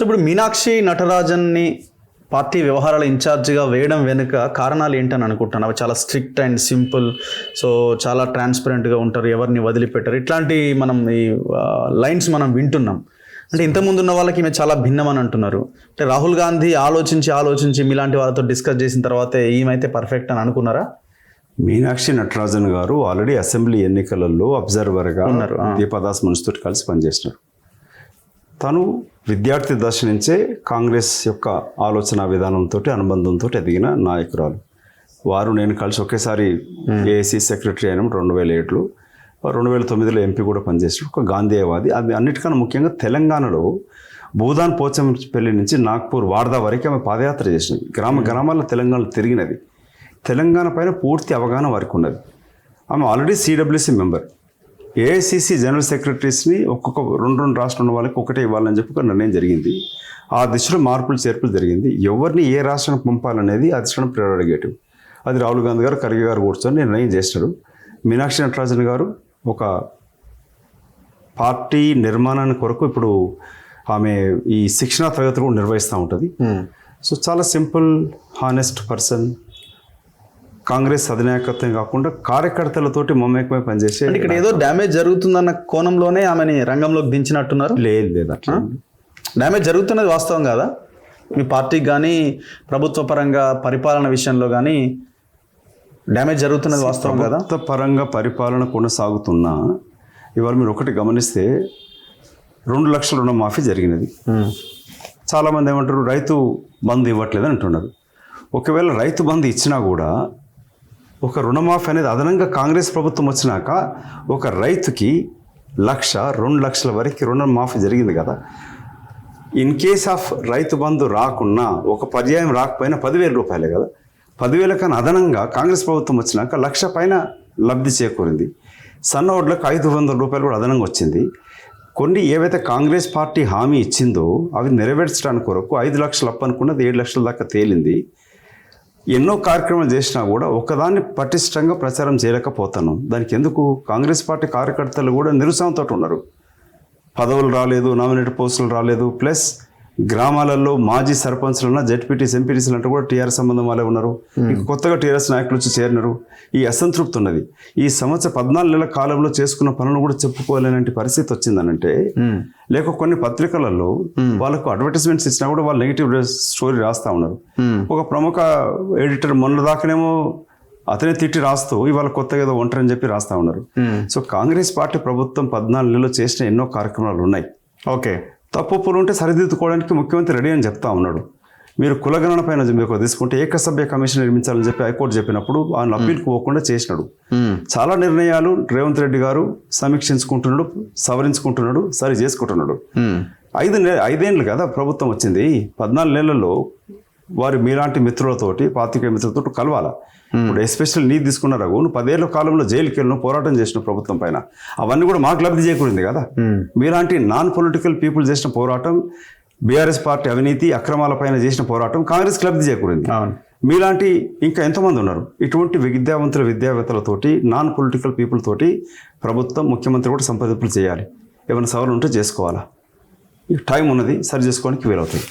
So ఇప్పుడు Meenakshi నటరాజన్ని party వ్యవహారాల ఇన్ఛార్జిగా వేయడం వెనుక కారణాలు ఏంటని అనుకుంటున్నాను. అవి చాలా స్ట్రిక్ట్ అండ్ సింపుల్, సో చాలా ట్రాన్స్పరెంట్గా ఉంటారు, ఎవరిని వదిలిపెట్టారు, ఇట్లాంటి మనం ఈ లైన్స్ మనం వింటున్నాం. అంటే ఇంతకుముందు ఉన్న వాళ్ళకి ఈమె చాలా భిన్నం అని అంటున్నారు. అంటే రాహుల్ గాంధీ ఆలోచించి మీలాంటి వాళ్ళతో డిస్కస్ చేసిన తర్వాత ఈమెయితే పర్ఫెక్ట్ అని అనుకున్నారా? మీనాక్షి నటరాజన్ గారు ఆల్రెడీ అసెంబ్లీ ఎన్నికలలో అబ్జర్వర్గా ఉన్నారు. దీపాదాస్ మున్సితో కలిసి పనిచేసినారు. తను విద్యార్థి దశ నుంచే కాంగ్రెస్ యొక్క ఆలోచన విధానంతో అనుబంధంతో ఎదిగిన నాయకురాలు. వారు నేను కలిసి ఒకేసారి ఏఐసి సెక్రటరీ అయిన 2007లో 2009లో ఎంపీ కూడా పనిచేసిన ఒక గాంధేయవాది. అది అన్నిటికన్నా ముఖ్యంగా తెలంగాణలో భూదాన్ పోచంపల్లి నుంచి నాగ్పూర్ వార్దా వరకు ఆమె పాదయాత్ర చేసినది. గ్రామాల్లో తెలంగాణలో తిరిగినది. తెలంగాణ పైన పూర్తి అవగాహన వారికి ఉన్నది. ఆమె already CWC member. AICC general సెక్రటరీస్ని ఒక్కొక్క రెండు రాష్ట్రం ఉన్న వాళ్ళకి ఒకటే ఇవ్వాలని చెప్పి ఒక నిర్ణయం జరిగింది. ఆ దిశలో చేర్పులు జరిగింది. ఎవరిని ఏ రాష్ట్రానికి పంపాలనేది అధిష్టానం ప్రియారిగేటివ్. అది రాహుల్ గాంధీ గారు, ఖర్గే గారు కూర్చొని నిర్ణయం చేసినారు. మీనాక్షి నటరాజన్ గారు ఒక పార్టీ నిర్మాణాన్ని కొరకు ఇప్పుడు ఆమె ఈ శిక్షణా తరగతులు కూడా నిర్వహిస్తూ ఉంటుంది. సో చాలా సింపుల్, హానెస్ట్ పర్సన్. కాంగ్రెస్ అధినాయకత్వం కాకుండా కార్యకర్తలతోటి మమేకమై పనిచేసే. ఇక్కడ ఏదో డ్యామేజ్ జరుగుతుందన్న కోణంలోనే ఆమెని రంగంలోకి దించినట్టున్నారు. లేదు అట్లా డ్యామేజ్ జరుగుతున్నది వాస్తవం కాదా? మీ పార్టీకి కానీ ప్రభుత్వ పరంగా పరిపాలన విషయంలో కానీ డ్యామేజ్ జరుగుతున్నది వాస్తవం కదా? ప్రభుత్వ పరంగా పరిపాలన కొనసాగుతున్నా ఇవాళ మీరు ఒకటి గమనిస్తే 2 లక్షల రుణమాఫీ జరిగినది. చాలామంది ఏమంటారు రైతు బంధు ఇవ్వట్లేదని అంటున్నారు. ఒకవేళ రైతు బంధు ఇచ్చినా కూడా ఒక రుణమాఫీ అనేది అదనంగా కాంగ్రెస్ ప్రభుత్వం వచ్చినాక ఒక రైతుకి 1,00,000, 2 లక్షల వరకు రుణమాఫీ జరిగింది కదా. In case of Rythu Bandhu రాకున్నా ఒక పర్యాయం రాకపోయినా 10,000 రూపాయలే కదా. 10,000 కన్నా అదనంగా కాంగ్రెస్ ప్రభుత్వం వచ్చినాక 1,00,000 పైన లబ్ధి చేకూరింది. సన్న వడ్లకు 500 రూపాయలు కూడా అదనంగా వచ్చింది. కొన్ని ఏవైతే కాంగ్రెస్ పార్టీ హామీ ఇచ్చిందో అవి నెరవేర్చడానికి కొరకు 5 లక్షలు అప్పనుకున్నది 7 లక్షల దాకా తేలింది. ఎన్నో కార్యక్రమాలు చేసినా కూడా ఒకదాన్ని పటిష్టంగా ప్రచారం చేయలేకపోతున్నాం. దానికి ఎందుకు కాంగ్రెస్ పార్టీ కార్యకర్తలు కూడా నిరుత్సాహంతో ఉన్నారు. పదవులు రాలేదు, నామినేటెడ్ పోస్టులు రాలేదు, ప్లస్ గ్రామాలలో మాజీ సర్పంచ్లున్న జెడ్పీటీస్, ఎంపీటీసీలు అంటే కూడా టీఆర్ఎస్ సంబంధం వాళ్ళే ఉన్నారు. ఇంకా కొత్తగా టీఆర్ఎస్ నాయకులు వచ్చి చేరినారు. ఈ అసంతృప్తి ఉన్నది. ఈ సంవత్సరం 14 నెలల కాలంలో చేసుకున్న పనులు కూడా చెప్పుకోలేనంటి పరిస్థితి వచ్చిందనంటే, లేక కొన్ని పత్రికలలో వాళ్ళకు అడ్వర్టైజ్మెంట్స్ ఇచ్చినా కూడా వాళ్ళు నెగిటివ్ స్టోరీ రాస్తూ ఉన్నారు. ఒక ప్రముఖ ఎడిటర్ మొన్న దాకానేమో అతనే తిట్టి రాస్తూ ఇవాళ కొత్తగా ఏదో ఒంటరని చెప్పి రాస్తూ ఉన్నారు. సో కాంగ్రెస్ పార్టీ ప్రభుత్వం 14 నెలల్లో చేసిన ఎన్నో కార్యక్రమాలు ఉన్నాయి. ఓకే, తప్పులు ఉంటే సరిదిద్దుకోవడానికి ముఖ్యమంత్రి రెడీ అని చెప్తా ఉన్నాడు. మీరు కులగణన పైన మీకు తీసుకుంటే ఏకసభ్య కమిషన్ నిర్మించాలని చెప్పి హైకోర్టు చెప్పినప్పుడు ఆయన అప్పీల్కి పోకుండా చేసినాడు. చాలా నిర్ణయాలు రేవంత్ రెడ్డి గారు సమీక్షించుకుంటున్నాడు, సవరించుకుంటున్నాడు, సరి చేసుకుంటున్నాడు. 5 ఏళ్ళు కదా ప్రభుత్వం వచ్చింది. 14 నెలల్లో వారి మీలాంటి మిత్రులతోటి, పాత్రికేయ మిత్రులతో కలవాలా. ఇప్పుడు ఎస్పెషల్ నీ తీసుకున్నారు, నువ్వు 10 ఏళ్ల కాలంలో జైలుకి వెళ్ళిన పోరాటం చేసిన ప్రభుత్వం పైన అవన్నీ కూడా మాకు లబ్ధి చేకూరింది కదా. మీలాంటి నాన్ పొలిటికల్ పీపుల్ చేసిన పోరాటం, బీఆర్ఎస్ పార్టీ అవినీతి అక్రమాల పైన చేసిన పోరాటం కాంగ్రెస్ లబ్ధి చేకూరింది. మీలాంటి ఇంకా ఎంతమంది ఉన్నారు ఇటువంటి విద్యావేత్తలతోటి, నాన్ పొలిటికల్ పీపుల్ తోటి ప్రభుత్వం, ముఖ్యమంత్రి కూడా సంప్రదింపులు చేయాలి. ఏమైనా సవాలు ఉంటే చేసుకోవాలా. టైం ఉన్నది, సరి చేసుకోవడానికి వీలవుతుంది.